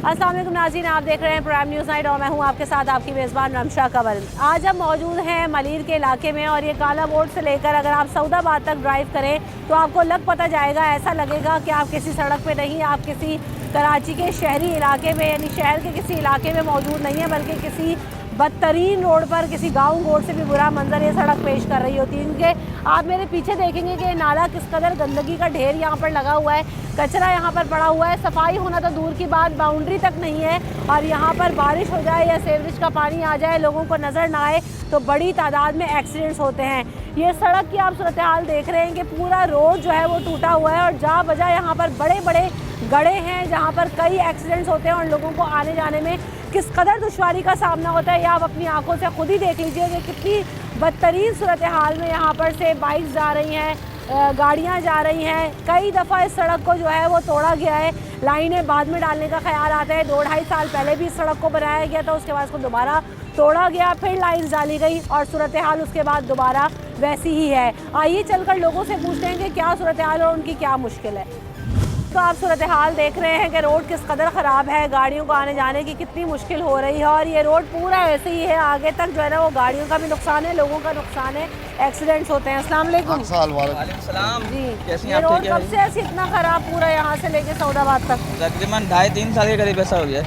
अस्सलाम वालेकुम नाज़रीन, आप देख रहे हैं प्राइम न्यूज़ नाइट और मैं हूं आपके साथ आपकी मेज़बान रमशा कंवल। आज हम मौजूद हैं मलीर के इलाके में और ये काला बोर्ड से लेकर अगर आप सऊदाबाद तक ड्राइव करें तो आपको पता जाएगा, ऐसा लगेगा कि आप किसी सड़क पे नहीं, आप किसी कराची के शहरी इलाके में यानी शहर के किसी इलाके में मौजूद नहीं है, बल्कि किसी बदतरीन रोड पर, किसी गांव गोड़ से भी बुरा मंजर ये सड़क पेश कर रही होती है। इनके आप मेरे पीछे देखेंगे कि नाला किस कदर गंदगी का ढेर यहाँ पर लगा हुआ है, कचरा यहाँ पर पड़ा हुआ है, सफाई होना तो दूर की बात, बाउंड्री तक नहीं है। और यहाँ पर बारिश हो जाए या सीवरेज का पानी आ जाए, लोगों को नज़र ना आए तो बड़ी तादाद में एक्सीडेंट्स होते हैं। ये सड़क की आप सूरत हाल देख रहे हैं कि पूरा रोड जो है वो टूटा हुआ है और जहाँ बजा यहाँ पर बड़े बड़े गड्ढे हैं जहाँ पर कई एक्सीडेंट्स होते हैं और लोगों को आने जाने में किस कदर दुश्वारी का सामना होता है। या आप अपनी आंखों से खुद ही देख लीजिए कि कितनी बदतरीन सूरत हाल में यहाँ पर से बाइक्स जा रही हैं, गाड़ियाँ जा रही हैं। कई दफ़ा इस सड़क को जो है वो तोड़ा गया है, लाइनें बाद में डालने का ख्याल आता है। 2-2.5 साल पहले भी इस सड़क को बनाया गया था, उसके बाद इसको दोबारा तोड़ा गया, फिर लाइन्स डाली गई और सूरत हाल उसके बाद दोबारा वैसी ही है। आइए चलकर लोगों से पूछते हैं कि क्या सूरत हाल और उनकी क्या मुश्किल है। तो आप सूरत हाल देख रहे हैं कि रोड किस कदर ख़राब है, गाड़ियों को आने जाने की कितनी मुश्किल हो रही है और ये रोड पूरा ऐसे ही है, आगे तक जो है ना वो गाड़ियों का भी नुकसान है, लोगों का नुकसान है, एक्सीडेंट्स होते हैं। अस्सलाम वालेकुम जी, ये रोड कब से ऐसी इतना ख़राब पूरा यहाँ से लेके सऊदाबाद तक? तकरीबन 2.5-3 साल के करीब ऐसा हो गया।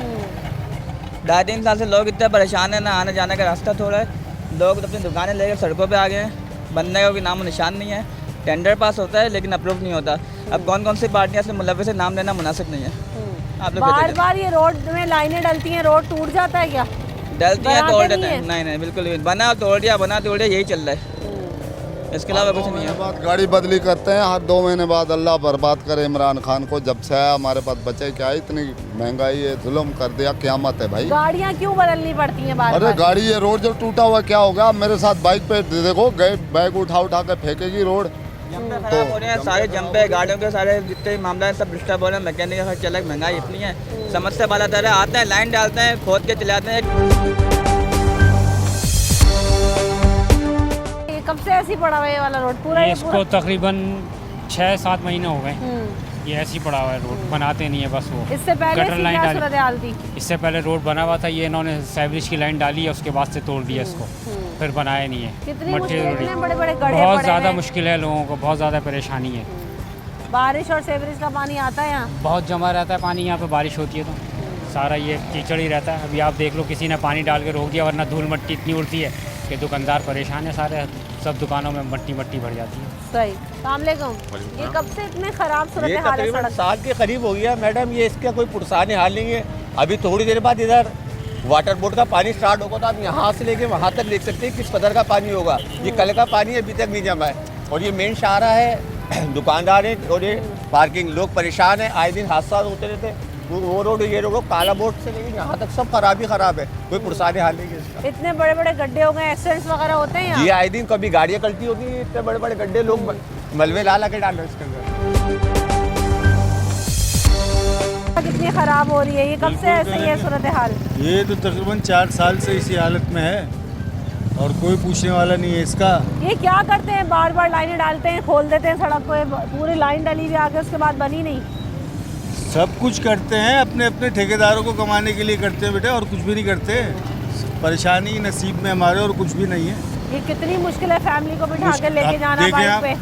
2.5-3 साल से लोग इतने परेशान हैं, ना आने जाने का रास्ता थोड़ा है, लोग अपनी दुकानें लेकर सड़कों पे आ गए हैं, बनने का कोई नामो निशान नहीं है। टेंडर पास होता है लेकिन अप्रूव नहीं होता। अब कौन कौन सी पार्टियां से मुलव्वस से नाम लेना मुनासिब नहीं है। आप लोग बार बार ये रोड में लाइनें डलती हैं, रोड टूट जाता है क्या? डलती है, तोड़ देते हैं। नहीं बिल्कुल भी बना तोड़ दिया, बना तोड़ दिया, यही चल रहा है, इसके अलावा कुछ नहीं है। गाड़ी बदली करते हैं हर 2 महीने बाद। अल्लाह बर्बाद करे इमरान खान को, जब से आया हमारे पास बचे क्या, इतनी महंगाई है, जुल्म कर दिया, क़यामत है भाई। गाड़ियाँ क्यों बदलनी पड़ती हैं बार-बार? अरे गाड़ी, ये रोड जो टूटा हुआ क्या होगा। मेरे साथ बाइक पे देखो गए, बैग उठा के फेंकेगी रोड। खराब हो रहे हैं सारे जंपे, गाड़ियों के सारे जितने मामला है सब डिस्टर्ब हो रहे हैं। मैकेनिक का चला, महंगाई इतनी है, समस्या वाला तरह आते हैं, लाइन डालते हैं, खोद के चलाते हैं। ये कब से ऐसी पड़ा हुआ है ये वाला रोड पूरा? इसको तकरीबन 6-7 महीने हो गए ये ऐसे ही पड़ा हुआ है, रोड बनाते नहीं है बस वो। इससे पहले गटर लाइन क्या सूरत हाल थी? इससे पहले रोड बना हुआ था, ये इन्होंने सीवरेज की लाइन डाली है, उसके बाद से तोड़ दिया इसको, फिर बनाया नहीं है। कितनी मुश्किल, इतने बड़े-बड़े गड्ढे बहुत ज़्यादा मुश्किल है, लोगों को बहुत ज़्यादा परेशानी है। बारिश और सीवरेज का पानी आता है यहाँ? बहुत जमा रहता है पानी यहाँ पे, बारिश होती है तो सारा ये कीचड़ ही रहता है। अभी आप देख लो, किसी ने पानी डाल के रोक दिया, वरना धूल मट्टी इतनी उड़ती है कि दुकानदार परेशान है सारे, सब दुकानों में मट्टी भर जाती है। सही। अस्सलाम वालेकुम। ये कब से इतने ख़राब सूरत हाल है? तकरीबन साल के करीब हो गया मैडम, ये इसका कोई पुरसानी हाल नहीं है। अभी थोड़ी देर बाद इधर वाटर बोर्ड का पानी स्टार्ट होगा तो आप यहाँ से लेके वहाँ तक देख सकते हैं किस कदर का पानी होगा। ये कल का पानी अभी तक नहीं जमा है और ये मेन शाहरा है, दुकानदार है और ये पार्किंग, लोग परेशान है, आए दिन हादसा होते रहते हैं। वो रोड, ये रोड काला बोर्ड से लेकिन यहाँ तक सब खराब है, कोई पुरसानी हाल नहीं है इसका। इतने बड़े बड़े गड्ढे हो गए, एक्सीडेंट्स वगैरह होते हैं ये आए दिन कभी गाड़ियाँ कल्टी होगी, इतने बड़े बड़े गड्ढे, लोग मलबे ला के डाल रहे हैं इसके अंदर। कितनी खराब हो रही है, ये कब से ऐसे ही है सूरत हाल? ये तो तकरीबन 4 साल से इसी हालत में है और कोई पूछने वाला नहीं है इसका। ये क्या करते हैं, बार बार लाइनें डालते हैं, खोल देते हैं सड़क को, पूरी लाइन डली हुई आगे, उसके बाद बनी नहीं। सब कुछ करते हैं, अपने अपने ठेकेदारों को कमाने के लिए करते हैं बेटे, और कुछ भी नहीं करते। परेशानी नसीब में हमारे और कुछ भी नहीं है। ये कितनी मुश्किल है फैमिली को बिठा के लेके जाना बाइक पे।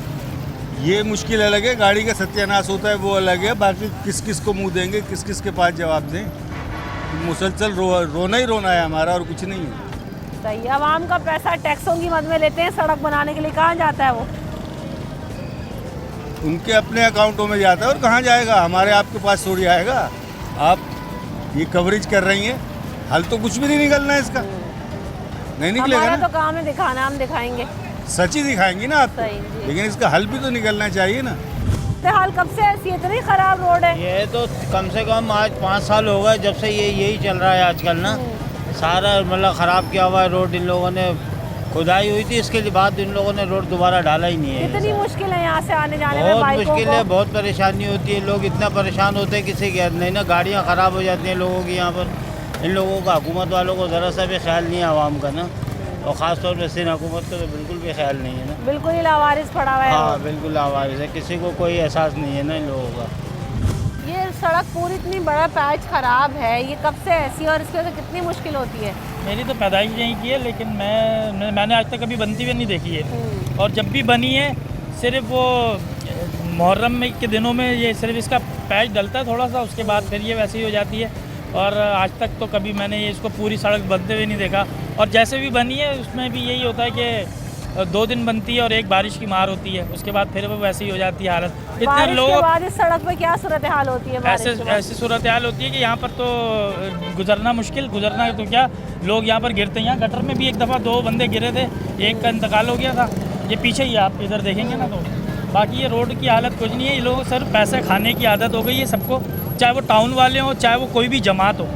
ये मुश्किल अलग है, गाड़ी का सत्यानाश होता है वो अलग है, बाकी किस किस को मुंह देंगे, किस किस के पास जवाब दें। मुसलसल रोना ही रोना है हमारा और कुछ नहीं है। सही। आवाम का पैसा टैक्सों की मद में लेते हैं सड़क बनाने के लिए, कहाँ जाता है वो? उनके अपने अकाउंटों में जाता है और कहाँ जाएगा, हमारे आपके पास थोड़ी आएगा। आप ये कवरेज कर रही हैं, हल तो कुछ भी नहीं निकलना है इसका, नहीं निकलेगा हमारा ना। तो काम है दिखाना, हम दिखाएंगे, सच ही दिखाएंगी ना आप, लेकिन इसका हल भी तो निकलना चाहिए ना। हाल कब से ऐसी इतनी खराब रोड है? ये तो कम से कम आज 5 साल हो गए जब से यही चल रहा है आजकल ना। सारा मतलब ख़राब किया हुआ है रोड, इन लोगों ने खुदाई हुई थी, इसके बाद इन लोगों ने रोड दोबारा डाला ही नहीं है। कितनी मुश्किल है यहाँ से आने जाने में, बहुत मुश्किल है, बहुत परेशानी होती है, लोग इतना परेशान होते हैं किसी के नहीं ना, गाड़ियाँ ख़राब हो जाती हैं लोगों की यहाँ पर। इन लोगों का, हुकूमत वालों को ज़रा सा भी ख्याल नहीं है आवाम का ना, और ख़ास तौर पर सिंध हुकूमत का तो बिल्कुल भी ख्याल नहीं है ना, बिल्कुल ही लावारिस पड़ा हुआ है। हाँ बिल्कुल लावारिस है, किसी को कोई एहसास नहीं है ना इन लोगों का। ये सड़क पूरी इतनी बड़ा पैच ख़राब है, ये कब से ऐसी है और इसकी वजह से कितनी मुश्किल होती है? मेरी तो पैदाइश यहीं की है, लेकिन मैंने आज तक कभी बनती हुई नहीं देखी है। और जब भी बनी है सिर्फ वो मुहर्रम में के दिनों में ये सिर्फ इसका पैच डलता है थोड़ा सा, उसके बाद फिर ये वैसे ही हो जाती है। और आज तक तो कभी मैंने ये इसको पूरी सड़क बनते हुए नहीं देखा। और जैसे भी बनी है उसमें भी यही होता है कि 2 दिन बनती है और एक बारिश की मार होती है, उसके बाद फिर वो वैसे ही हो जाती है हालत। बारिश के बाद इस सड़क पे क्या सूरत हाल होती है? ऐसी सूरत हाल होती है कि यहाँ पर तो गुजरना मुश्किल, गुजरना तो क्या, लोग यहाँ पर गिरते हैं। यहाँ गटर में भी एक दफ़ा 2 बंदे गिरे थे, एक का इंतकाल हो गया था। ये पीछे ही आप इधर देखेंगे ना, तो बाकी ये रोड की हालत कुछ नहीं है। ये लोगों को सिर्फ पैसे खाने की आदत हो गई है सबको, चाहे वो टाउन वाले हों चाहे वो कोई भी जमात हो।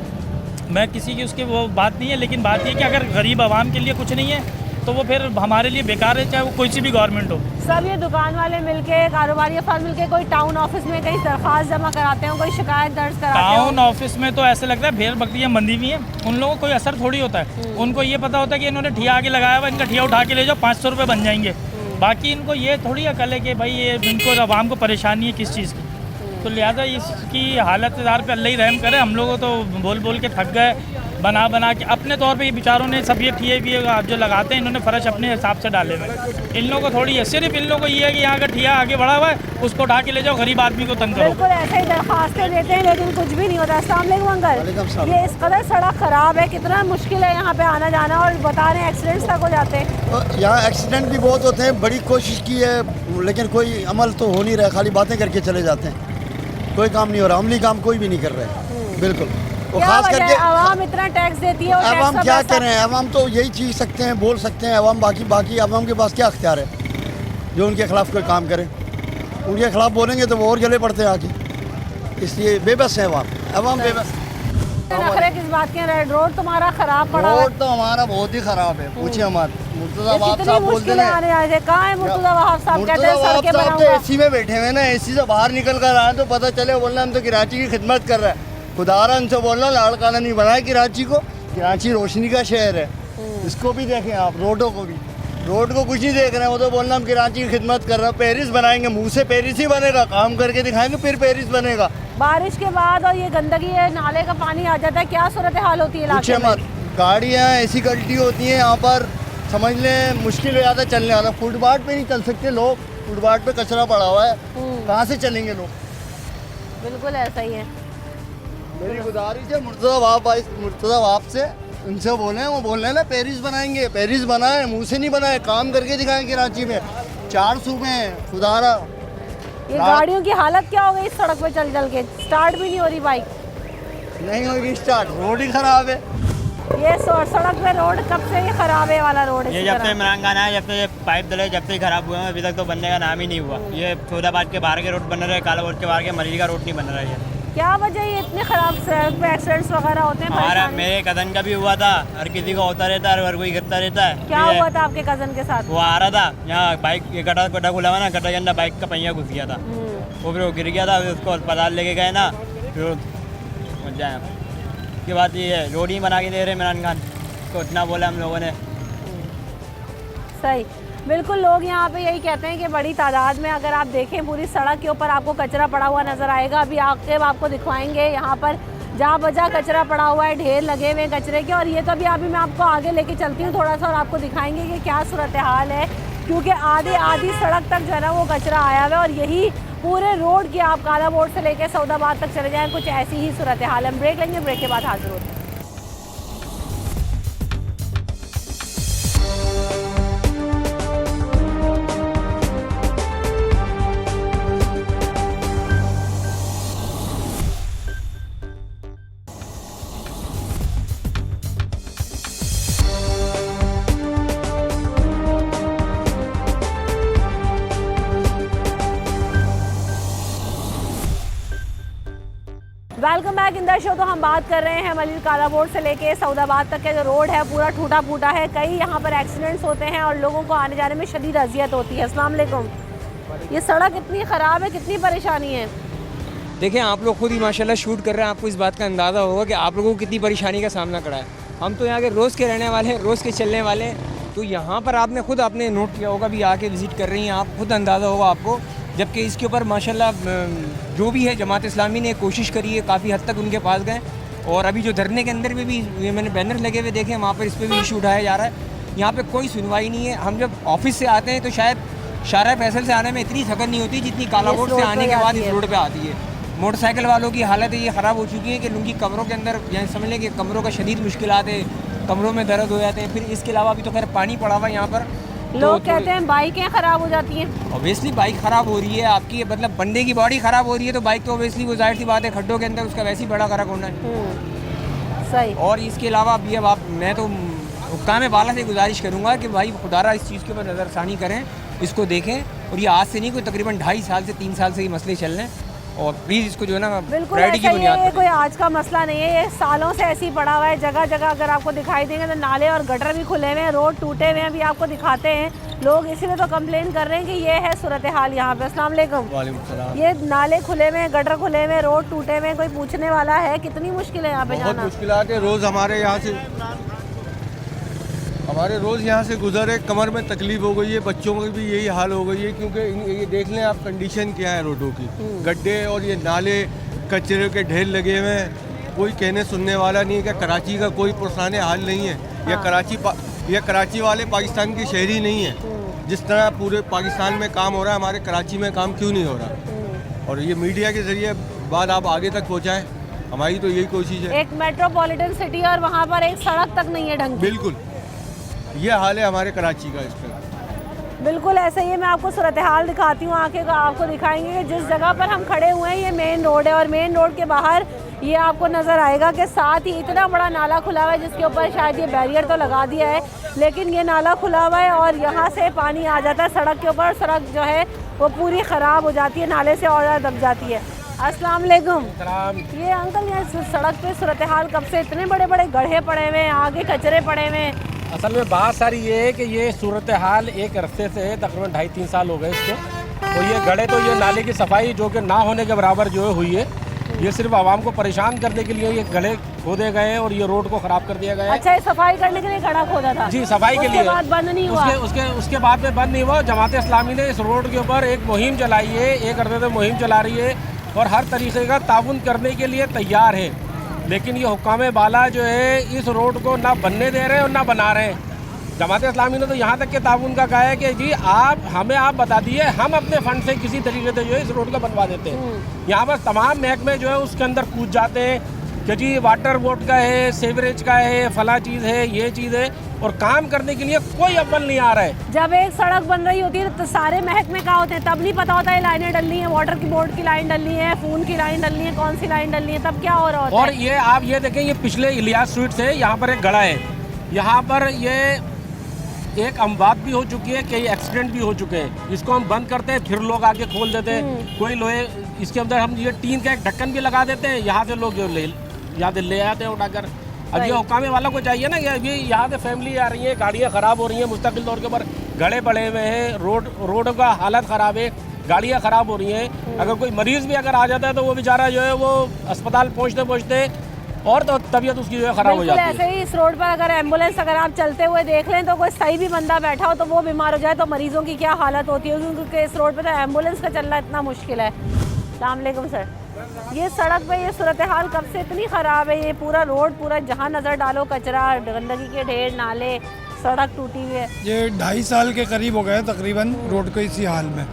मैं किसी की उसकी वो बात नहीं है, लेकिन बात ये कि अगर गरीब आवाम के लिए कुछ नहीं है तो वो फिर हमारे लिए बेकार है, चाहे वो कोई सी भी गवर्नमेंट हो। सब ये दुकान वाले मिलके, कारोबारी अफराद मिलके कोई टाउन ऑफिस में कहीं दरख्वास्त जमा कराते हैं, कोई शिकायत दर्ज कराते हैं? टाउन ऑफिस में तो ऐसे लगता है भेड़ बकरियाँ बंधी हुई हैं, उन लोगों को कोई असर थोड़ी होता है। उनको ये पता होता है कि इन्होंने ठिया आगे लगाया हुआ, इनका ठिया उठा के ले जाओ 500 रुपये बन जाएंगे। बाकी इनको ये थोड़ी अकल है कि भाई ये इनको आवाम को परेशानी है किस चीज़ की। तो लिहाजा इसकी हालत आधार पे अल्लाह ही रहम करे। हम लोगों तो बोल बोल के थक गए, बना बना के अपने तौर पे ये बेचारों ने सब ये ठिए भी जो लगाते हैं इन्होंने फ़र्श अपने हिसाब से डाले हुए। इन लोगों को थोड़ी है, सिर्फ इन लोगों को ये है कि यहाँ का ठिया आगे बढ़ा हुआ है, उसको उठा के ले जाओ, गरीब आदमी को तंग करो। बिल्कुल ऐसे ही दरख्वास्तें देते हैं लेकिन कुछ भी नहीं होता। अस्सलाम वालेकुम अंकल, ये इस कदर सड़क ख़राब है, कितना मुश्किल है यहाँ पे आना जाना, और बता रहे हैं एक्सीडेंट्स तक हो जाते हैं। यहाँ एक्सीडेंट भी बहुत होते हैं, बड़ी कोशिश की है लेकिन कोई अमल तो हो नहीं रहा, खाली बातें करके चले जाते हैं, कोई काम नहीं हो रहा, अमली काम कोई भी नहीं कर रहे। बिल्कुल, और खास करके आवाम इतना टैक्स देती है, आवाम क्या करें, आवाम तो यही चीज़ सकते हैं, बोल सकते हैं आवाम, बाकी आवाम के पास क्या अख्तियार है जो उनके खिलाफ कोई काम करे। उनके खिलाफ बोलेंगे तो वो और जले पड़ते हैं आगे, इसलिए बेबस है आवाम बेबस। नखरे किस बात के? रेड रोड तुम्हारा खराब पड़ा है। रोड तो हमारा बहुत ही खराब है, पूछिए हमारे मुर्तज़ा वहाब कितनी साहब बोलते मुश्किलें आने जाए थे। कहाँ है मुर्तज़ा वहाब साहब? कहते हैं सड़कें बनाऊंगा। एसी में बैठे हुए ना, एसी से बाहर निकल कर आए तो पता चले, बोलना हम तो कराची की खिदमत कर रहे हैं। खुदारा उनसे बोलना लाड़काना नहीं बनाया कराची को, कराची रोशनी का शहर है। इसको भी देखें आप, रोडों को भी, रोड को कुछ नहीं देख रहे हैं। वो तो बोलना हम कराची की खिदमत कर रहे हैं, पेरिस बनाएंगे, मुँह से पेरिस ही बनेगा, काम करके दिखाएंगे फिर पेरिस बनेगा। बारिश के बाद और ये गंदगी है, नाले का पानी आ जाता है, क्या सूरत हाल होती है इलाके में? गाड़ियाँ ऐसी गलती होती हैं यहाँ पर, समझ लें मुश्किल हो जाता है चलने वाला। फुटपाथ पे नहीं चल सकते लोग, फुटपाथ पे कचरा पड़ा हुआ है, कहाँ से चलेंगे लोग? बिल्कुल ऐसा ही है। मेरी गुजारिश है मुर्तज़ा वहाब से, उनसे बोले, वो बोल रहे हैं ना पेरिस बनाएंगे, पेरिस बनाए, मुँह से नहीं बनाए, काम करके दिखाएं। कराची में 4 सूबे हैं, खुदारा। ये गाड़ियों की हालत क्या हो गई इस सड़क पे चल चल के? स्टार्ट भी नहीं हो रही बाइक, नहीं होगी स्टार्ट, रोड ही खराब है। ये सड़क पे रोड कब से ये खराब है वाला रोड? ये जब से इमरान खान आया, जब से ये पाइप डले, जब से ही खराब हुआ है, अभी तक तो बनने का नाम ही नहीं हुआ। ये फैसलाबाद के बाहर के रोड बन रहे हैं, कालाकोट के बाहर के मरीज का रोड नहीं बन रहा है। क्या वजह ये इतने खराब सड़क पे एक्सीडेंट्स वगैरह होते हैं? हमारा मेरे कज़न का भी हुआ था, हर किसी का होता रहता है, हर कोई गिरता रहता है। क्या हुआ था आपके कज़न के साथ? वो आ रहा था यहाँ, बाइक ये गड्ढा खुला हुआ ना, गड्ढा के अंदर बाइक का पहिया घुस गया था, वो फिर वो गिर गया था, फिर उसको अस्पताल लेके गए ना, फिर पहुँच जाए। उसके बाद ये रोड ही बना के दे रहे इमरान खान को, इतना बोला हम लोगों ने। सही, बिल्कुल लोग यहाँ पे यही कहते हैं कि बड़ी तादाद में अगर आप देखें पूरी सड़क के ऊपर आपको कचरा पड़ा हुआ नज़र आएगा। अभी आके आपको दिखवाएंगे यहाँ पर जहाँ बजा कचरा पड़ा हुआ है, ढेर लगे हुए कचरे के। और ये तो अभी मैं आपको आगे लेके चलती हूँ थोड़ा सा और आपको दिखाएंगे कि क्या सूरत हाल है, क्योंकि आधी सड़क तक जो है ना वो कचरा आया हुआ है। और यही पूरे रोड की आप काला बोर्ड से लेकर सऊदाबाद तक चले जाएँ, कुछ ऐसी ही सूरत हाल है। हम ब्रेक लेंगे, ब्रेक के बाद हाजिर होते हैं। Welcome back in the show. तो हम बात कर रहे हैं मलिर काला बोर्ड से लेके सऊदाबाद तक का जो रोड है पूरा टूटा फूटा है। कई यहाँ पर एक्सीडेंट्स होते हैं और लोगों को आने जाने में शदीद अजियत होती है। अस्सलाम वालेकुम, ये सड़क इतनी ख़राब है, कितनी परेशानी है? देखें, आप लोग खुद ही माशाल्लाह शूट कर रहे हैं, आपको इस बात का अंदाज़ा होगा कि आप लोगों को कितनी परेशानी का सामना करा है। हम तो यहाँ के रोज़ के रहने वाले हैं, रोज़ के चलने वाले हैं, तो यहाँ पर आपने खुद आपने नोट किया होगा, भी आके विज़िट कर रही हैं आप, खुद अंदाज़ा होगा आपको जबकि इसके ऊपर माशाल्लाह जो भी है जमात इस्लामी ने कोशिश करी है, काफ़ी हद तक उनके पास गए। और अभी जो धरने के अंदर में भी ये मैंने बैनर लगे हुए देखे, वहाँ पर इस पर भी इशू उठाया जा रहा है। यहाँ पे कोई सुनवाई नहीं है। हम जब ऑफिस से आते हैं तो शायद शारा फैसल से आने में इतनी थकन नहीं होती जितनी कालाकोट से आने के बाद इस रोड पे आती है। मोटरसाइकिल वालों की हालत ये ख़राब हो चुकी है कि उनकी कमरों के अंदर, यानी समझ लें कि कमरों का शदीद मुश्किलात है, कमरों में दर्द हो जाते हैं। फिर इसके अलावा अभी तो खैर पानी पड़ा हुआ है यहाँ पर। लोग कहते हैं बाइकें ख़राब हो जाती हैं। ऑब्वियसली बाइक ख़राब हो रही है आपकी, मतलब बंदे की बॉडी ख़राब हो रही है तो बाइक तो ऑब्वियसली वो जाहिर सी बात है खड्डों के अंदर उसका वैसे ही बड़ा ख़राब होना है। सही। और इसके अलावा अभी अब मैं तो हुक्काम बाला से गुजारिश करूँगा कि भाई खुदारा इस चीज़ के ऊपर नज़रसानी करें, इसको देखें। और ये आज से नहीं, कोई तकरीबन 2.5 साल से 3 साल से ये मसले चल रहे हैं। और प्लीज़ इसको जो है ना प्रायोरिटी की बुनियाद ये कोई आज का मसला नहीं है, ये सालों से ऐसे ही पड़ा हुआ है। जगह जगह अगर आपको दिखाई देंगे तो नाले और गटर भी खुले हुए हैं, रोड टूटे हुए हैं, अभी आपको दिखाते हैं। लोग इसीलिए तो कंप्लेन कर रहे हैं कि ये है सूरत हाल यहाँ पे। अस्सलाम वालेकुम। ये नाले खुले हुए हैं, गटर खुले हुए हैं, रोड टूटे हुए हैं, कोई पूछने वाला है? कितनी मुश्किल है यहाँ पे जाना? बहुत मुश्किल है। रोज़ हमारे यहाँ से गुजरे, कमर में तकलीफ हो गई है, बच्चों की भी यही हाल हो गई है। क्योंकि ये देख लें आप कंडीशन क्या है रोडों की, गड्ढे और ये नाले कचरे के ढेर लगे हुए हैं। कोई कहने सुनने वाला नहीं है कि कराची का कोई पुरसाने हाल नहीं है। या कराची वाले पाकिस्तान की शहरी नहीं है। जिस तरह पूरे पाकिस्तान में काम हो रहा है, हमारे कराची में काम क्यों नहीं हो रहा? और ये मीडिया के ज़रिए बात आप आगे तक पहुँचाएँ, हमारी तो यही कोशिश है। एक मेट्रोपॉलिटन सिटी और वहाँ पर एक सड़क तक नहीं है ढंग की। बिल्कुल ये हाल है हमारे कराची का। इस पर बिल्कुल ऐसे ही मैं आपको सूरत हाल दिखाती हूँ। आके आपको दिखाएंगे कि जिस जगह पर हम खड़े हुए हैं ये मेन रोड है, और मेन रोड के बाहर ये आपको नज़र आएगा कि साथ ही इतना बड़ा नाला खुला हुआ है जिसके ऊपर शायद ये बैरियर तो लगा दिया है, लेकिन ये नाला खुला हुआ है और यहाँ से पानी आ जाता है सड़क के ऊपर। सड़क जो है वो पूरी ख़राब हो जाती है, नाले से और ज़्यादा दब जाती है। अस्सलाम वालेकुम। ये अंकल यहाँ सड़क पे सूरत हाल कब से? इतने बड़े बड़े गड्ढे पड़े हुए हैं, आगे कचरे पड़े हुए हैं। असल में बात सारी ये है कि ये सूरत हाल एक अरसे से है, तकरीबन 2.5-3 साल हो गए इसको। तो ये गड्ढे तो ये नाले की सफाई जो कि ना होने के बराबर जो है हुई है। ये सिर्फ आवाम को परेशान करने के लिए ये गड्ढे खोदे गए हैं और ये रोड को ख़राब कर दिया गया है। अच्छा, ये सफाई करने के लिए गड्ढा खोदा था? जी, सफाई के लिए। उसके बाद बंद नहीं हुआ? उसके बाद में बंद नहीं हुआ। जमात इस्लामी ने इस रोड के ऊपर एक मुहिम चलाई है, एक अरसे से मुहिम चला रही है और हर तरीके का ताउन करने के लिए तैयार है। लेकिन ये हुक्काम बाला जो है इस रोड को ना बनने दे रहे हैं और ना बना रहे हैं। जमात इस्लामी ने तो यहाँ तक के ताउन का कहा है कि जी आप बता दिए, हम अपने फंड से किसी तरीके से जो है इस रोड को बनवा देते हैं। यहाँ पर तमाम महकमे जो है उसके अंदर कूद जाते हैं कि जी वाटर बोर्ड का है, सीवरेज का है, फला चीज़ है, ये चीज़ है, और काम करने के लिए कोई अव्वल नहीं आ रहा है। जब एक सड़क बन रही होती है तो सारे महकमे कहाँ होते हैं? तब नहीं पता होता है लाइनें डलनी है, वाटर की बोर्ड की लाइन डलनी है, फोन की लाइन डलनी है, कौन सी लाइन डलनी है, तब क्या हो रहा होता है? और ये आप ये देखें, ये पिछले इलियास स्वीट से यहाँ पर एक गड़ा है, यहाँ पर ये एक अमवात भी हो चुकी है, कई एक्सीडेंट भी हो चुके हैं। इसको हम बंद करते हैं, फिर लोग आके खोल देते हैं। कोई लोहे इसके अंदर हम ये टीन का एक ढक्कन भी लगा देते हैं, यहाँ से लोग यहाँ से ले आते हैं उठाकर। अब ये हुक्कामे वालों को चाहिए ना, ये यहाँ से फैमिली आ रही है, गाड़ियाँ ख़राब हो रही हैं, मुस्तकिल तौर के ऊपर गड़े पड़े हुए हैं, रोड का हालत ख़राब है, गाड़ियाँ ख़राब हो रही हैं। अगर कोई मरीज़ भी अगर आ जाता है तो वो बेचारा जो है वो अस्पताल पहुँचते और तो तबीयत उसकी जो है ख़राब हो जाती है। ऐसे ही इस रोड पर अगर एम्बुलेंस अगर आप चलते हुए देख लें तो कोई सही भी बंदा बैठा हो तो वो बीमार हो जाए तो मरीजों की क्या हालत होती है, क्योंकि इस रोड पे तो एम्बुलेंस का चलना इतना मुश्किल है। अस्सलाम वालेकुम सर, ये सड़क पे ये सूरत हाल कब से इतनी ख़राब है? ये पूरा रोड पूरा जहाँ नज़र डालो कचरा, गंदगी के ढेर, नाले, सड़क टूटी हुई है। ये 2.5 साल के करीब हो गए तकरीबन रोड को इसी हाल में।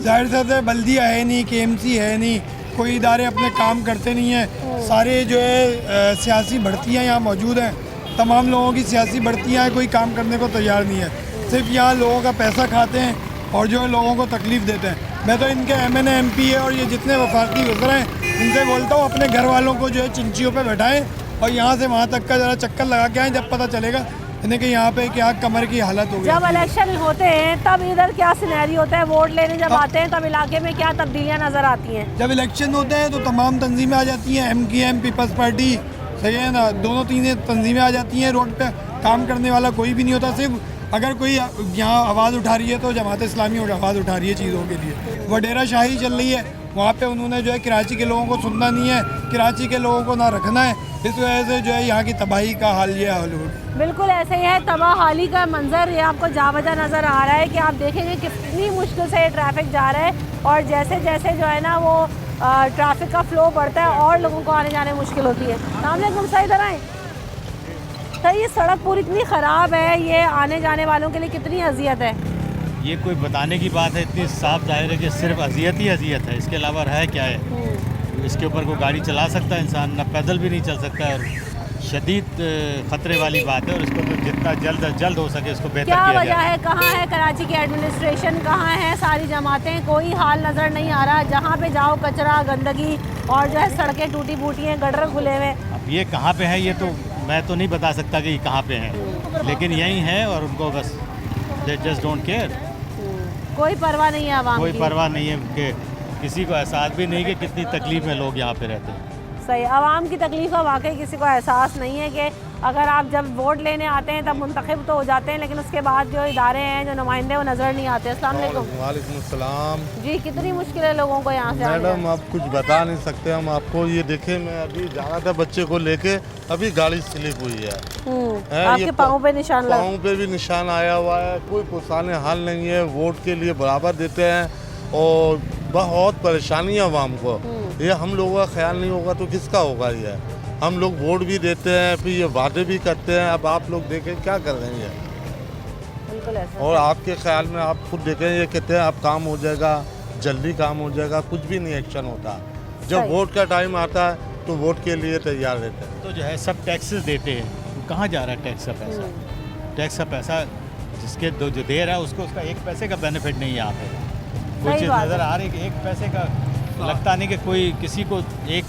जाहिर सी बल्दिया है नहीं, KMC है नहीं, कोई इदारे अपने काम करते नहीं हैं। सारे जो है सियासी भर्तियाँ यहाँ मौजूद हैं, तमाम लोगों की सियासी भर्तियाँ हैं, कोई काम करने को तैयार नहीं है। सिर्फ यहाँ लोगों का पैसा खाते हैं और जो है लोगों को तकलीफ़ देते हैं। मैं तो इनके MNA MP है और ये जितने वफाकी वज़रा हैं इनसे बोलता हूँ अपने घर वालों को जो है चिंचियों पे बैठाएं और यहाँ से वहाँ तक का ज़रा चक्कर लगा के आएँ, जब पता चलेगा इन्हें कि यहाँ पे क्या कमर की हालत हो गई। जब इलेक्शन होते हैं तब इधर क्या सिनेरी होता है? वोट लेने जब आते हैं तब इलाके में क्या तब्दीलियाँ नज़र आती हैं? जब इलेक्शन होते हैं तो तमाम तंजीमें आ जाती हैं, MKM, पीपल्स पार्टी, सही है ना, दोनों तीन तंजीमें आ जाती हैं। रोड पे काम करने वाला कोई भी नहीं होता। सिर्फ अगर कोई यहाँ आवाज़ उठा रही है तो जमात इस्लामी आवाज़ उठा रही है चीज़ों के लिए। वडेरा शाही चल रही है, वहाँ पे उन्होंने जो है कराची के लोगों को सुनना नहीं है, कराची के लोगों को ना रखना है। इस वजह से जो है यहाँ की तबाही का हाल ये हाल हो रहा है। बिल्कुल ऐसे ही है, तबाहाली का मंजर ये आपको जा बजा नज़र आ रहा है कि आप देखेंगे कितनी मुश्किल से ये ट्रैफिक जा रहा है और जैसे जैसे जो है ना वो ट्रैफिक का फ्लो बढ़ता है और लोगों को आने जाने में मुश्किल होती है। सामने तुम सही इधर आए। तो ये सड़क पूरी इतनी ख़राब है, ये आने जाने वालों के लिए कितनी अजियत है। ये कोई बताने की बात है, इतनी साफ जाहिर है कि सिर्फ अजियत ही अजियत है, इसके अलावा है क्या है। इसके ऊपर कोई गाड़ी चला सकता है इंसान, ना पैदल भी नहीं चल सकता है और शदीद ख़तरे वाली बात है और इसको तो जितना जल्द अज जल्द हो सके इसको बेहतर क्या किया वजह जाए। है, कहाँ है कराची की एडमिनिस्ट्रेशन, कहाँ है सारी जमातें, कोई हाल नज़र नहीं आ रहा। जहाँ पे जाओ कचरा, गंदगी और जो है सड़कें टूटी फूटी हैं, गटर खुले हुए। अब ये कहाँ पे है ये तो मैं तो नहीं बता सकता कि ये कहाँ पे हैं, लेकिन यहीं है और उनको बस दे जस्ट डोंट केयर, कोई परवाह नहीं है आवाम कोई की। परवाह नहीं है कि किसी को एहसास भी नहीं कि कितनी तकलीफ में लोग यहाँ पे रहते हैं। सही, आवाम की तकलीफ का वाकई किसी को एहसास नहीं है कि अगर आप जब वोट लेने आते हैं तब मुंतखब तो हो जाते हैं, लेकिन उसके बाद जो इदारे हैं, जो नुमाइंदे, वो नज़र नहीं आते। अस्सलाम वालेकुम। वालेकुम सलाम। जी, कितनी मुश्किल है लोगों को यहाँ से आने मैडम जाने? आप कुछ बता नहीं सकते हम आपको। ये देखे मैं अभी जा रहा था बच्चे को लेके, अभी गाड़ी स्लिप हुई है। आपके पाँव पे निशान लगा? पाँव पे भी निशान आया हुआ है। कोई पुरसाने हाल नहीं है। वोट के लिए बराबर देते हैं और बहुत परेशानी है आवाम को। ये हम लोगों का ख्याल नहीं होगा तो किसका होगा। ये हम लोग वोट भी देते हैं, फिर ये वादे भी करते हैं। अब आप लोग देखें क्या कर रहे हैं। बिल्कुल ऐसा। और आपके ख्याल में आप खुद देखें, ये कहते हैं अब काम हो जाएगा, जल्दी काम हो जाएगा, कुछ भी नहीं एक्शन होता। जब वोट का टाइम आता है तो वोट के लिए तैयार रहते हैं। तो जो है सब टैक्सेस देते हैं, तो कहाँ जा रहा है टैक्स का पैसा? टैक्स का पैसा जिसके जो दे रहा है उसको उसका एक पैसे का बेनिफिट नहीं है यहाँ पे। कोई चीज़ नज़र आ रही है कि एक पैसे का लगता नहीं कि कोई किसी को एक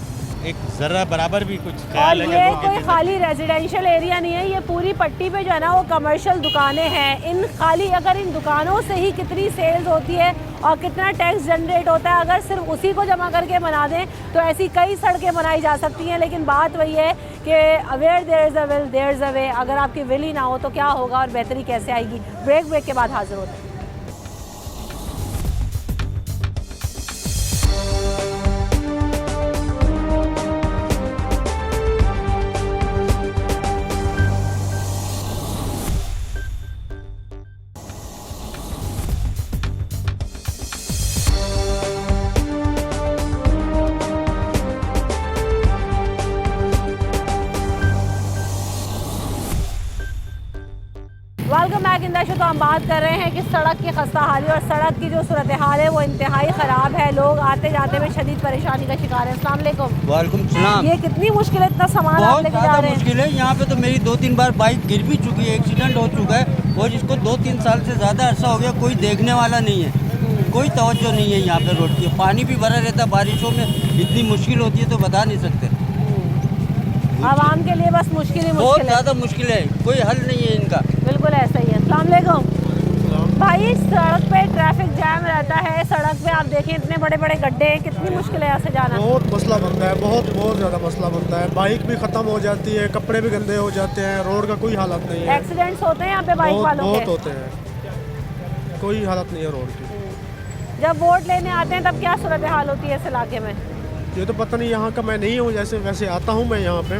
ज़रा बराबर भी कुछ ख्याल है कि ये लोग कोई खाली रेजिडेंशियल एरिया नहीं है, ये पूरी पट्टी पे जो है ना वो कमर्शियल दुकानें हैं। इन खाली अगर इन दुकानों से ही कितनी सेल्स होती है और कितना टैक्स जनरेट होता है, अगर सिर्फ उसी को जमा करके बना दें तो ऐसी कई सड़कें बनाई जा सकती हैं। लेकिन बात वही है कि where there is a will there is a way. अगर आपकी विल ही ना हो तो क्या होगा और बेहतरी कैसे आएगी। ब्रेक के बाद हाजिर होते हैं। Welcome back in the show. तो हम बात कर रहे हैं कि सड़क की खस्ता हाली और सड़क की जो सूरत हाल है वो इंतहाई ख़राब है। लोग आते जाते में शदीद परेशानी का शिकार है। अस्सलाम वालेकुम। वालेकुम सलाम। ये कितनी मुश्किल है, इतना सामान आप लेके जा रहे हैं? मुश्किल है। यहाँ पे तो मेरी 2-3 बार बाइक गिर भी चुकी है, एक्सीडेंट हो चुका है और जिसको 2-3 साल से ज़्यादा अरसा हो गया, कोई देखने वाला नहीं है, कोई तवज्जो नहीं है यहाँ पे रोड की। पानी भी भरा रहता है, बारिशों में इतनी मुश्किल होती है तो बता नहीं सकते। आवाम के लिए बस मुश्किल ही बहुत मुश्किल है, ज़्यादा मुश्किल है, कोई हल नहीं है इनका। बिल्कुल ऐसा ही है। अस्सलाम वालेकुम भाई, सड़क पे ट्रैफिक जैम रहता है, सड़क पे आप देखें इतने बड़े बड़े गड्ढे हैं, कितनी मुश्किल है यहाँ से जाना? बहुत मसला बनता है, बहुत ज़्यादा मसला बनता है। बाइक भी ख़त्म हो जाती है, कपड़े भी गंदे हो जाते हैं, रोड का कोई हालत नहीं है। एक्सीडेंट्स होते हैं यहाँ पे बाइक वालों के? बहुत होते हैं, कोई हालत नहीं है रोड की। जब वोट लेने आते हैं तब क्या सूरत हाल होती है इस इलाके में? ये तो पता नहीं, यहाँ का मैं नहीं हूँ, जैसे वैसे आता हूँ मैं यहाँ पे,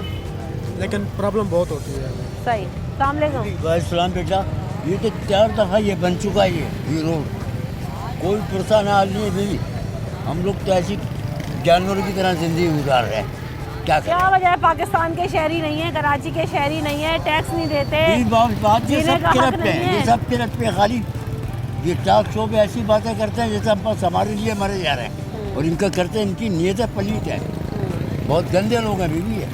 लेकिन प्रॉब्लम बहुत होती है। सही। अस्सलाम वालेकुम बेटा, ये तो 4 दफ़ा ये बन चुका है ये रोड, कोई पुरसान हाल नहीं है भाई। हम लोग तो ऐसी जानवरों की तरह ज़िंदगी गुजार रहे हैं। क्या वजह है? पाकिस्तान के शहरी नहीं है, कराची के शहरी नहीं है, टैक्स नहीं देते, बात ये जीने सब का के हक रट नहीं पे, है। ये सब के रट पे खाली ये टॉक शो पे ऐसी बातें करते हैं जैसे हम बस हमारे लिए मरे जा रहे हैं और इनका करते हैं, इनकी नीयतें पलीत है, बहुत गंदे लोग हैं बीवी है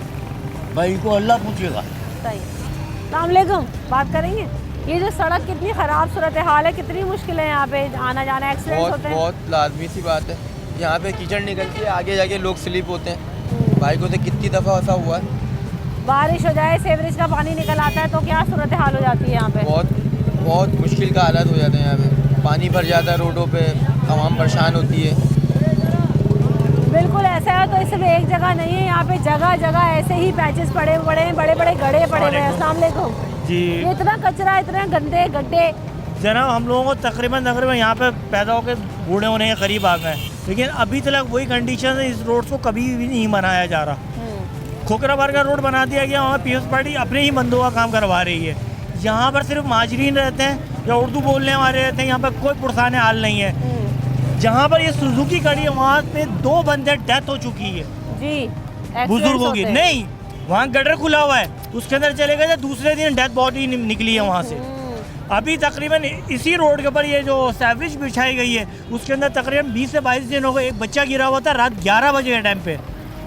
भाई, इनको अल्लाह पूछेगा। सही। अस्सलाम वालेकुम। बात करेंगे ये जो सड़क कितनी ख़राब सूरत हाल है, कितनी मुश्किल है यहाँ पे आना जाना, एक्सीडेंट होते हैं? बहुत लाजमी सी बात है, यहाँ पे कीचड़ निकलती है, आगे जाके लोग स्लिप होते हैं। बाइकों से कितनी दफ़ा ऐसा हुआ है। बारिश हो जाए, सीवरेज का पानी निकल आता है तो क्या सूरत हाल हो जाती है यहाँ पे? बहुत मुश्किल का हालात हो जाते हैं यहाँ पे, पानी भर जाता है रोडों पे, आवाम परेशान होती है। बिल्कुल ऐसा है। तो सिर्फ एक जगह नहीं है, यहाँ पे जगह जगह ऐसे ही पैचेस पड़े पड़े हैं, बड़े बड़े गड्ढे पड़े हुए हैं। अस्सलाम वालेकुम जी। ये इतना कचरा, इतने गंदे गड्ढे। जनाब हम लोगों को तकरीबन यहाँ पे पैदा होकर बूढ़े होने के करीब आ गए, लेकिन अभी तक वही कंडीशन है, इस रोड को कभी भी नहीं बनाया जा रहा। कोई पुरसान हाल नहीं है, कोई देखने वाला नहीं है, कोई खोखराबाद का रोड बना दिया गया, वहाँ पीएस पार्टी अपने ही बंदों का काम करवा रही है। यहाँ पर सिर्फ माजरीन रहते हैं या उर्दू बोलने वाले रहते हैं, यहाँ पर कोई पुरसान हाल नहीं है। जहाँ पर ये सुजुकी खड़ी है वहाँ पे 2 बंदे डेथ हो चुकी है जी, बुजुर्गों की। नहीं, वहाँ गटर खुला हुआ है, उसके अंदर चले गए थे, दूसरे दिन डेथ बॉडी निकली है वहाँ से। अभी तकरीबन इसी रोड के ऊपर ये जो सैविज बिछाई गई है उसके अंदर तकरीबन 20 से 22 दिन हो गए। एक बच्चा गिरा हुआ था रात 11 बजे के टाइम पे,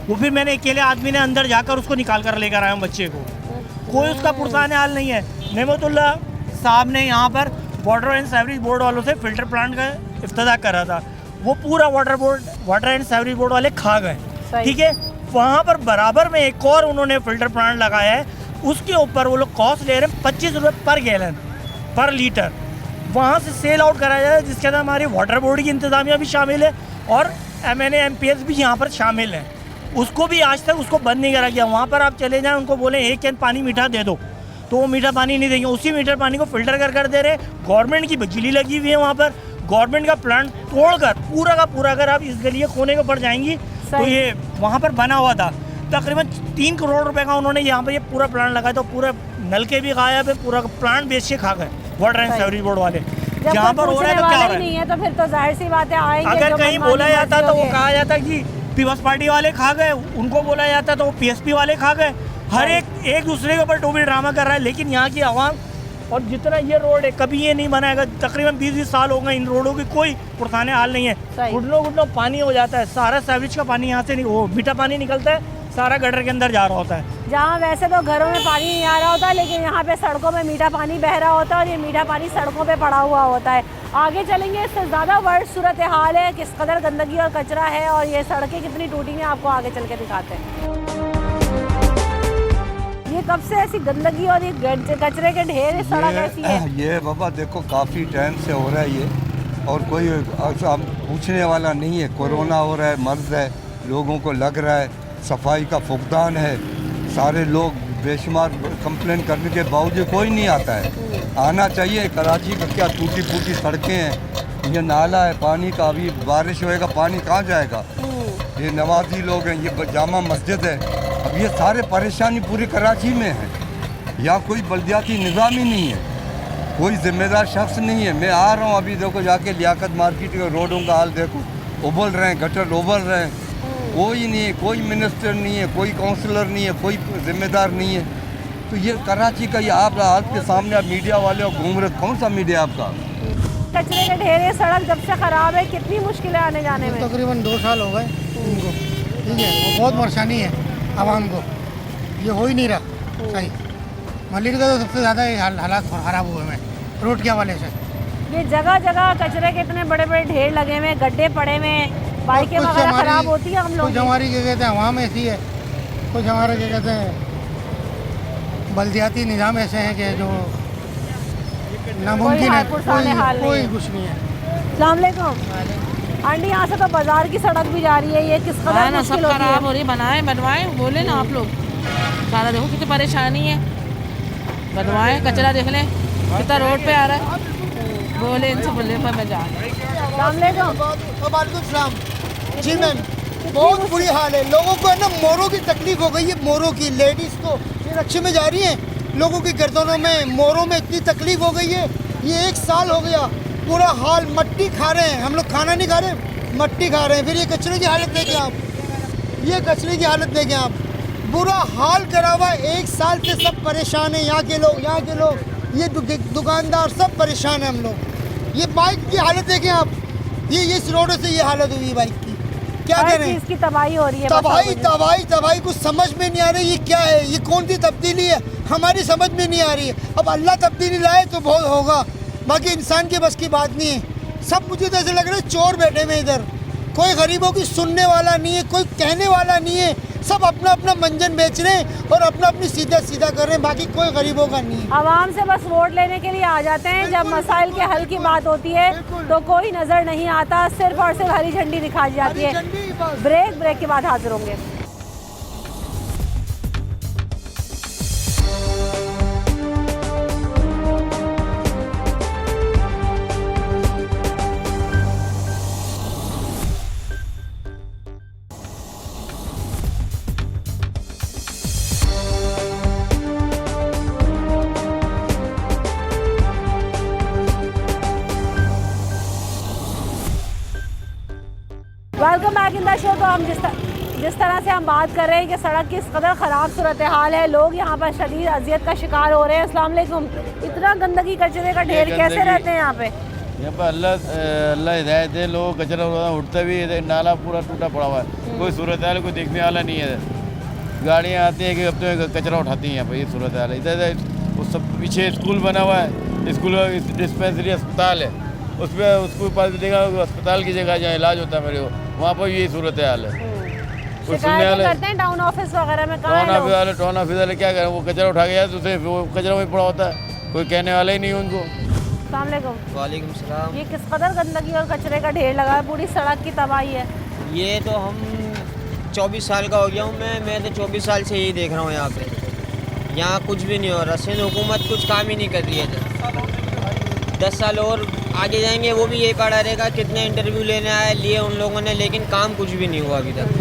वो फिर मैंने अकेले आदमी ने अंदर जाकर उसको निकाल कर लेकर आया हूँ बच्चे को। कोई उसका पुरसान हाल नहीं है। नेमतुल्ला साहब ने यहाँ पर वाटर एंड सीवरेज बोर्ड वालों से फिल्टर प्लांट का इफ्तिताह करा था, वो पूरा वाटर एंड सीवरेज बोर्ड वाले खा गए, ठीक है। वहाँ पर बराबर में एक और उन्होंने फिल्टर प्लांट लगाया है, उसके ऊपर वो लोग कॉस्ट ले रहे हैं 25 रुपये पर गैलन पर लीटर। वहाँ से सेल आउट कराया जाए, जिसके अंदर हमारी वाटर बोर्ड की इंतजामिया भी शामिल है और MNA MPS भी यहाँ पर शामिल है। उसको भी आज तक उसको बंद नहीं करा गया। वहाँ पर आप चले जाएं, उनको बोलें 1 कैन पानी मीठा दे दो, तो वो मीठा पानी नहीं देंगे, उसी मीठा पानी को फिल्टर कर दे रहे। गवर्नमेंट की बिजली लगी हुई है वहाँ पर, गवर्नमेंट का प्लांट तोड़कर पूरा का पूरा, अगर आप इस गली के कोने के ऊपर जाएंगी तो ये वहाँ पर बना हुआ था, तकरीबन 3 करोड़ रुपए का उन्होंने यहाँ पर ये पूरा प्लांट लगाया, तो पूरा नलके भी गायब है, पूरा प्लांट बेच के खा गए वाटर एंड सीवरेज बोर्ड वाले। जहाँ पर हो रहा है तो क्या हो रहा नहीं है, तो फिर तो जाहिर सी बात है आएंगे। अगर कहीं बोला जाता तो वो कहा जाता कि पीपल्स पार्टी वाले खा गए, उनको बोला जाता तो वो PSP वाले खा गए। हर एक दूसरे के ऊपर टोपी ड्रामा कर रहा है। लेकिन यहाँ की आवाम और जितना ये रोड है कभी ये नहीं बनाएगा। तकरीबन 20 साल हो गए इन रोडों की कोई पुरसाने हाल नहीं है। घुटनों पानी हो जाता है, सारा सीवरेज का पानी यहाँ से वो मीठा पानी निकलता है, सारा गटर के अंदर जा रहा होता है। जहाँ वैसे तो घरों में पानी नहीं आ रहा होता, लेकिन यहाँ पे सड़कों में मीठा पानी बह रहा होता है और ये मीठा पानी सड़कों पे पड़ा हुआ होता है। आगे चलेंगे, इससे ज़्यादा वर्ड सूरत हाल है, किस कदर गंदगी और कचरा है और ये सड़कें कितनी टूटी हैं, आपको आगे चल के दिखाते हैं। ये कब से ऐसी गंदगी और ये कचरे के ढेर, सड़क ऐसी है? ये बाबा देखो काफ़ी टाइम से हो रहा है ये, और कोई पूछने वाला नहीं है। कोरोना हो रहा है, मर्ज है, लोगों को लग रहा है, सफाई का फुकदान है, सारे लोग बेशुमार कंप्लेन करने के बावजूद कोई नहीं आता है। आना चाहिए। कराची का क्या टूटी फूटी सड़कें हैं, ये नाला है पानी का, अभी बारिश होएगा पानी कहाँ जाएगा। ये नमाजी लोग हैं, ये जामा मस्जिद है, अब ये सारे परेशानी पूरी कराची में है। यहाँ कोई बल्दियाती निज़ाम ही नहीं है, कोई जिम्मेदार शख्स नहीं है। मैं आ रहा हूँ अभी, देखो जाके लियाकत मार्केट के रोडों का हाल देखो, उबल रहे हैं, गटर उबल रहे हैं, कोई नहीं है, कोई मिनिस्टर नहीं है, कोई काउंसलर नहीं है, कोई जिम्मेदार नहीं है। तो ये कराची का ये आपके सामने आप मीडिया वाले घूम रहे, कौन सा मीडिया आपका? कचरे के ढेर, ये सड़क जब से ख़राब है, कितनी मुश्किलें आने जाने में? तकरीबन 2 साल हो गए इनको, ठीक है। वो बहुत परेशानी है आवाम को, ये हो ही नहीं रहा सही। मलिर का तो सबसे ज़्यादा हालात ख़राब हुए हैं रोड के हवाले से। ये जगह जगह कचरे के इतने बड़े बड़े ढेर लगे हुए, गड्ढे पड़े हुए, बाइकें वगैरह खराब होती है। हम लोग कुछ हमारी क्या कहते हैं अवाम ऐसी है, कुछ हमारे क्या कहते हैं बल्दियाती निज़ाम ऐसे हैं कि जो नामुमकिन है, कोई कुछ नहीं है। अस्सलाम वालेकुम आंटी, यहाँ से तो बाजार की सड़क भी जा रही है, ये किस कदर मुश्किल होती है? खराब हो रही है, बनाए बनवाएं, बोले ना आप लोग। सारा देखो कितनी परेशानी है, बनवाएं। कचरा देख लें कितना रोड पे आ रहा है, बोले इनसे बोले पर मैं जा वालेकुम। जी मैम, बहुत बुरी हाल है। लोगों को है ना मोरों की तकलीफ हो गई है, मोरों की। लेडीज़ को ये रिक्शे में जा रही हैं, लोगों की गर्दनों में मोरों में इतनी तकलीफ हो गई है। ये 1 साल हो गया, पूरा हाल मट्टी खा रहे हैं। हम लोग खाना नहीं खा रहे, मट्टी खा रहे हैं। फिर ये कचरे की हालत देखें आप, ये कचरे की हालत देखें आप, बुरा हाल करा हुआ। 1 साल से सब परेशान हैं, यहाँ के लोग, ये दुकानदार सब परेशान हैं। हम लोग ये बाइक की हालत देखें आप, ये इस रोड से ये हालत हुई है बाइक की। क्या करें, इसकी तबाही हो रही है, तबाही कुछ समझ में नहीं आ रही। ये क्या है, ये कौन सी तब्दीली है, हमारी समझ में नहीं आ रही है। अब अल्लाह तब्दीली लाए तो बहुत होगा, बाकी इंसान के बस की बात नहीं है। सब मुझे तो ऐसे लग रहा है चोर बैठे हुए इधर, कोई गरीबों की सुनने वाला नहीं है, कोई कहने वाला नहीं है। सब अपना अपना मंजन बेच रहे हैं और अपना अपनी सीधा कर रहे हैं, बाकी कोई गरीबों का नहीं है। आवाम से बस वोट लेने के लिए आ जाते हैं, जब मसाइल के हल की बात होती है तो कोई नज़र नहीं आता, सिर्फ और सिर्फ हरी झंडी दिखाई जाती है। ब्रेक के बाद हाजिर होंगे। इन द शो तो हम जिस तरह से हम बात कर रहे हैं कि सड़क की इस कदर ख़राब सूरत हाल है, लोग यहाँ पर शदीद अजियत का शिकार हो रहे हैं। अस्सलाम वालेकुम। इतना गंदगी कचरे का ढेर कैसे रहते हैं यहाँ पे? यहाँ पर अल्लाह हिदायत है, लोग कचरा उठते भी है, नाला पूरा टूटा पड़ा हुआ है, कोई सूरत हाल कोई देखने वाला नहीं है। गाड़ियाँ आती हैं कि अब तो कचरा उठाती हैं यहाँ पर, ये सूरत हाल है। इधर उस सब पीछे स्कूल बना हुआ है, स्कूल डिस्पेंसरी अस्पताल है, उस पर उसको पास देखा अस्पताल की जगह जहाँ इलाज होता है मेरे को, वहाँ पर यही सूरत हाल है। करते हैं टाउन ऑफिस वगैरह में, टाउन ऑफिस वाले क्या करें, वो कचरा उठा के जाए तो उसे वो कचरा वहीं पड़ा होता है, कोई कहने वाला ही नहीं उनको। अस्सलाम वालेकुम। वालेकुम सलाम। ये किस कदर गंदगी और कचरे का ढेर लगा है, पूरी सड़क की तबाही है। ये तो हम 24 साल का हो गया हूँ मैं तो 24 साल से यही देख रहा हूँ। यहाँ पे यहाँ कुछ भी नहीं हो रहा, सिंध हुकूमत कुछ काम ही नहीं कर रही है। 10 साल और आगे जाएंगे वो भी ये खड़ा रहेगा, कितने इंटरव्यू लेने आए लिए उन लोगों ने, लेकिन काम कुछ भी नहीं हुआ अभी तक।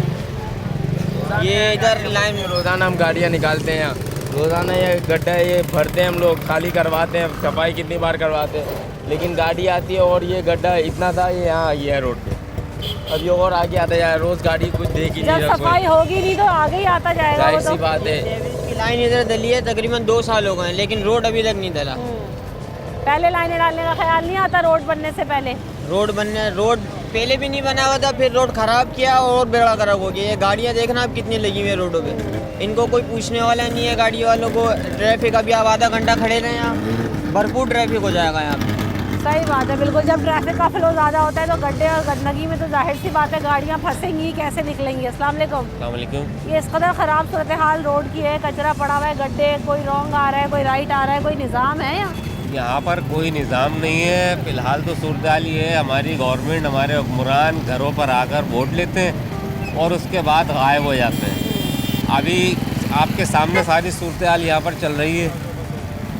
ये इधर लाइन में रोज़ाना हम गाड़ियाँ निकालते हैं, यहाँ रोज़ाना ये गड्ढा ये भरते हैं, हम लोग खाली करवाते हैं, सफाई कितनी बार करवाते हैं, लेकिन गाड़ी आती है और ये गड्ढा इतना था ये यहाँ ये है रोड पे, अब ये और आगे आता जाए, रोज़ गाड़ी कुछ देगी नहीं। जब सफाई होगी नहीं तो आगे ही आता जाएगा। जाहिर सी बात है। लाइन इधर डली है, तकरीबन 2 साल हो गए, लेकिन रोड अभी तक नहीं डला। पहले लाइनें डालने का ख्याल नहीं आता रोड बनने से पहले? रोड पहले भी नहीं बना हुआ था, फिर रोड ख़राब किया और बेड़ा खराब हो गया। ये गाड़ियाँ देखना आप कितनी लगी हुई है रोडों पे, इनको कोई पूछने वाला नहीं है गाड़ी वालों को। ट्रैफिक अभी आप आधा घंटा खड़े रहे यहाँ, भरपूर ट्रैफिक हो जाएगा यहाँ पे। सही बात है, बिल्कुल। जब ट्रैफिक का फ्लो ज़्यादा होता है तो गड्ढे और गंदगी में तो जाहिर सी बात है गाड़ियाँ फंसेंगी, कैसे निकलेंगी। अस्सलाम वालेकुम। ये इस कदर ख़राब सूरत हाल रोड की है, कचरा पड़ा हुआ है, गड्ढे, कोई रॉन्ग आ रहा है, कोई राइट आ रहा है, कोई निज़ाम है यहाँ पर कोई निज़ाम नहीं है। फ़िलहाल तो सूरत हाल ये है, हमारी गवर्नमेंट, हमारे हुक्मरान घरों पर आकर वोट लेते हैं और उसके बाद गायब हो जाते हैं। अभी आपके सामने सारी सूरत हाल यहाँ पर चल रही है,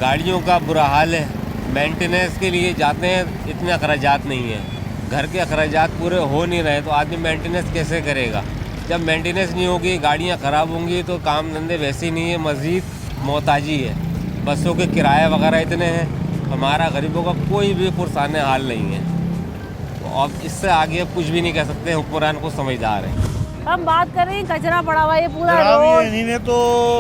गाड़ियों का बुरा हाल है, मेंटेनेंस के लिए जाते हैं, इतने अखराजात नहीं है, घर के अखराजात पूरे हो नहीं रहे तो आदमी मेंटेनेंस कैसे करेगा। जब मेंटेनेंस नहीं होगी, गाड़ियाँ ख़राब होंगी तो काम धंधे वैसे ही नहीं है, मज़ीद मोहताजी है। बसों के किराए वगैरह इतने हैं, हमारा गरीबों का कोई भी पुरसान हाल नहीं है। तो अब इससे आगे कुछ भी नहीं कह सकते, हुक्मरान को समझदार है। हम बात कर रहे हैं कचरा पड़ा हुआ, ये पूरा रोड। इन्हीं ने तो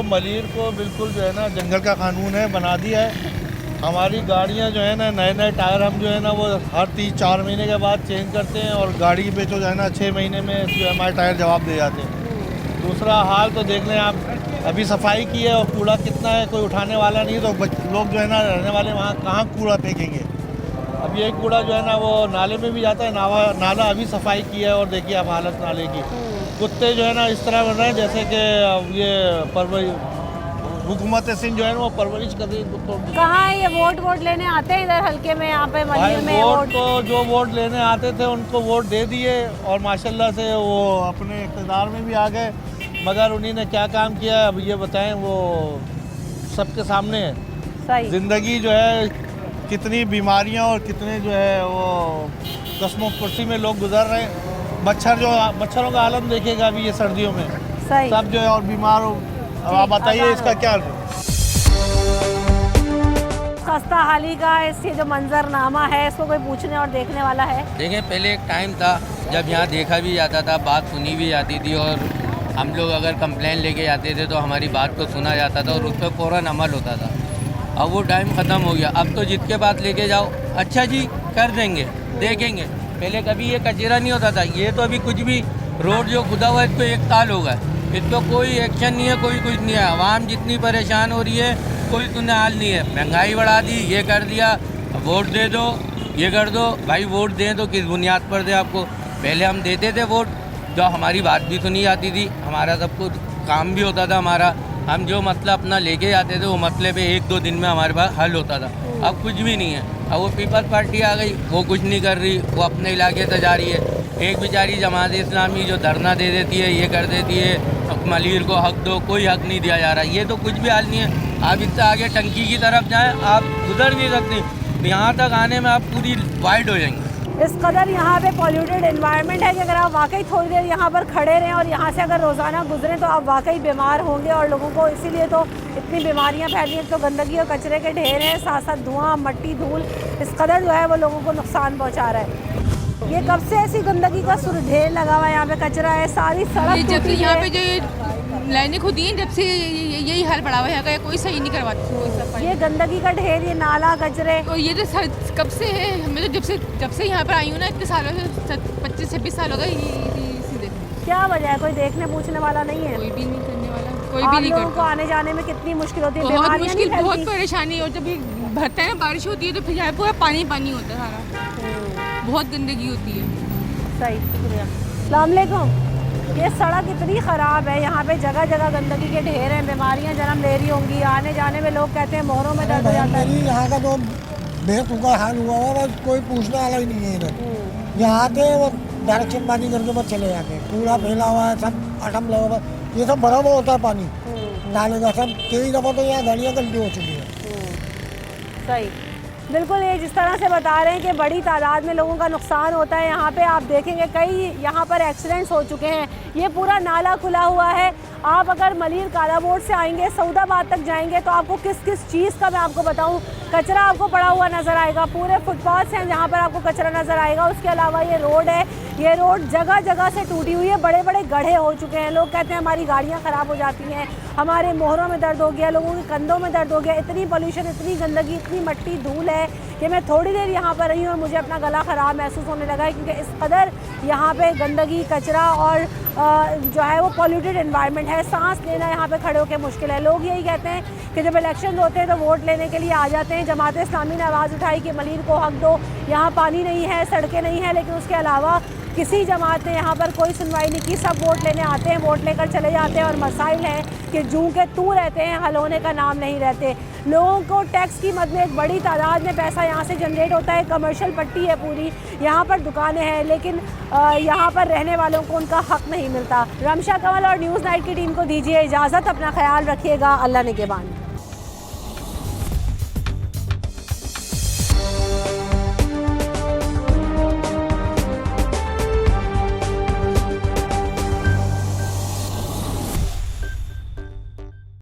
मलीर को बिल्कुल जो है ना जंगल का कानून है बना दिया है। हमारी गाड़ियाँ जो है ना, नए टायर हम जो है ना वो हर 3-4 महीने के बाद चेंज करते हैं और गाड़ी पे जो है ना 6 महीने में जो हमारे टायर जवाब दे जाते हैं। दूसरा हाल तो देख लें आप, अभी सफाई की है और कूड़ा कितना है, कोई उठाने वाला नहीं, तो लोग जो है ना रहने वाले वहाँ कहाँ कूड़ा फेंकेंगे। अब ये कूड़ा जो है ना वो नाले में भी जाता है, नाला अभी सफाई की है और देखिए आप हालत नाले की। कुत्ते जो है ना इस तरह बन रहे हैं जैसे कि ये हुकूमत सिंध जो है ना वो परवरिश कर रही है कुत्तों की। कहाँ है ये वोट लेने आते हैं इधर हल्के में, यहाँ पे मलीर में वोट तो जो वोट लेने आते थे उनको वोट दे दिए और माशाल्लाह से वो अपने इक़्तिदार में भी आ गए, मगर उन्हीं ने क्या काम किया अब ये बताएं, वो सबके सामने है। ज़िंदगी जो है कितनी बीमारियां और कितने जो है वो कस्मों कुर्सी में लोग गुजर रहे हैं। मच्छरों का आलम देखेगा अभी ये सर्दियों में, सब जो है और बीमार हो। अब आप बताइए इसका क्या? खस्ता हाली का ये जो मंजरनामा है, इसको कोई पूछने और देखने वाला है? देखिए, पहले एक टाइम था जब यहाँ देखा भी जाता था, बात सुनी भी जाती थी और हम लोग अगर कंप्लेन लेके जाते थे तो हमारी बात को सुना जाता था और उस पर फ़ौरन अमल होता था। अब वो टाइम ख़त्म हो गया। अब तो जिसके बात लेके जाओ, अच्छा जी कर देंगे, देखेंगे। पहले कभी ये कचरा नहीं होता था, ये तो अभी कुछ भी रोड जो खुदा हुआ है इस पर 1 साल हो गया, इस पर कोई एक्शन नहीं है, कोई कुछ नहीं है। आवाम जितनी परेशान हो रही है कोई सुनने हाल नहीं है। महंगाई बढ़ा दी, ये कर दिया, वोट दे दो, ये कर दो। भाई वोट दें तो किस बुनियाद पर दें आपको? पहले हम देते थे वोट, जो हमारी बात भी सुनी जाती थी, हमारा सब कुछ काम भी होता था हमारा, हम जो मसला अपना लेके जाते थे वो मसले पे 1-2 दिन में हमारे पास हल होता था। अब कुछ भी नहीं है। अब वो पीपल्स पार्टी आ गई, वो कुछ नहीं कर रही, वो अपने इलाके से जा रही है। एक बेचारी जमात इस्लामी जो धरना दे देती है, ये कर देती है, मलीर को हक दो, कोई हक नहीं दिया जा रहा। ये तो कुछ भी हाल नहीं है। आप इससे आगे टंकी की तरफ जाएँ, आप गुजर नहीं सकते। यहाँ तक आने में आप पूरी वाइड हो जाएंगे। इस कदर यहाँ पे पॉल्यूटेड एनवायरनमेंट है कि अगर आप वाकई थोड़ी देर यहाँ पर खड़े रहें और यहाँ से अगर रोज़ाना गुजरें तो आप वाकई बीमार होंगे और लोगों को इसीलिए तो इतनी बीमारियाँ फैली हैं। तो गंदगी और कचरे के ढेर हैं, साथ साथ धुआं, मट्टी, धूल, इस कदर जो है वो लोगों को नुकसान पहुँचा रहा है। ये कब से ऐसी गंदगी का ढेर लगा हुआ है? यहाँ पे कचरा है, सारी सड़क ये जब से टूटी यहाँ है। पे जो लाइनें खुदी हैं जब से यही हाल पड़ा हुआ है, यहाँ का कोई सही नहीं करवाता कोई सफाई। ये गंदगी का ढेर, ये नाला कचरे, और ये तो कब से है, हमें तो जब से यहाँ पर आई हूँ ना, इतने सालों से 25-26 साल हो गए सीधे। क्या वजह है? कोई देखने पूछने वाला नहीं है? कोई भी नहीं करने वाला, कोई आप भी नहीं लोगों करता। को आने जाने में कितनी मुश्किल होती है? बहुत बीमारियां मुश्किल, नहीं बहुत फैलती? परेशानी। और जब ये भरता है ना, बारिश होती है तो फिर यहाँ पूरा पानी पानी होता है सारा, बहुत गंदगी होती है। सही, शुक्रिया। अस्सलाम वालेकुम। ये सड़क इतनी ख़राब है, यहाँ पे जगह जगह गंदगी के ढेर हैं, बीमारियाँ जन्म ले रही होंगी। आने जाने में लोग कहते हैं मोहरों में दर्द हो जाता है। यहाँ का तो बेतुका हाल हुआ हुआ, बस कोई पूछने वाला ही नहीं है इधर। यहाँ आते हैं वो डायरेक्शन पानी करके बस चले जाते हैं, पूरा फैला हुआ है, सब आटम लगा हुआ है। ये सब भरा हुआ होता है पानी नाले का, सब कई दफ़ा तो यहाँ गाड़ियाँ गंदी हो चुकी है। सही, बिल्कुल। ये जिस तरह से बता रहे हैं कि बड़ी तादाद में लोगों का नुकसान होता है यहाँ पे, आप देखेंगे कई यहाँ पर एक्सीडेंट्स हो चुके हैं। ये पूरा नाला खुला हुआ है। आप अगर मलीर काला बोर्ड से आएंगे, सऊदाबाद तक जाएंगे तो आपको किस किस चीज़ का मैं आपको बताऊँ, कचरा आपको पड़ा हुआ नज़र आएगा। पूरे फुटपाथ हैं जहाँ पर आपको कचरा नज़र आएगा। उसके अलावा ये रोड है, ये रोड जगह जगह से टूटी हुई है, बड़े बड़े गड्ढे हो चुके हैं। लोग कहते हैं हमारी गाड़ियाँ ख़राब हो जाती हैं, हमारे मोहरों में दर्द हो गया, लोगों के कंधों में दर्द हो गया। इतनी पोल्यूशन, इतनी गंदगी, इतनी मट्टी धूल है कि मैं थोड़ी देर यहाँ पर रही हूँ और मुझे अपना गला ख़राब महसूस होने लगा है, क्योंकि इस कदर यहाँ पे गंदगी, कचरा और जो है वो पॉल्यूटेड एनवायरनमेंट है। सांस लेना यहाँ पे खड़े होकर मुश्किल है। लोग यही कहते हैं कि जब इलेक्शन होते हैं तो वोट लेने के लिए आ जाते हैं। जमात इस्लामी ने आवाज़ उठाई कि मलीर को हक दो, यहाँ पानी नहीं है, सड़कें नहीं हैं, लेकिन उसके अलावा किसी जमात ने यहाँ पर कोई सुनवाई नहीं की। सब वोट लेने आते हैं, वोट लेकर चले जाते हैं और मसाइल हैं कि जूं के तू रहते हैं, हल होने का नाम नहीं रहते। लोगों को टैक्स की मद में एक बड़ी तादाद में पैसा यहाँ से जनरेट होता है। कमर्शियल पट्टी है पूरी, यहाँ पर दुकानें हैं, लेकिन यहाँ पर रहने वालों को उनका हक नहीं मिलता। रमशा कंवल और न्यूज़ नाइट की टीम को दीजिए इजाज़त। अपना ख्याल रखिएगा। अल्लाह निगहबान।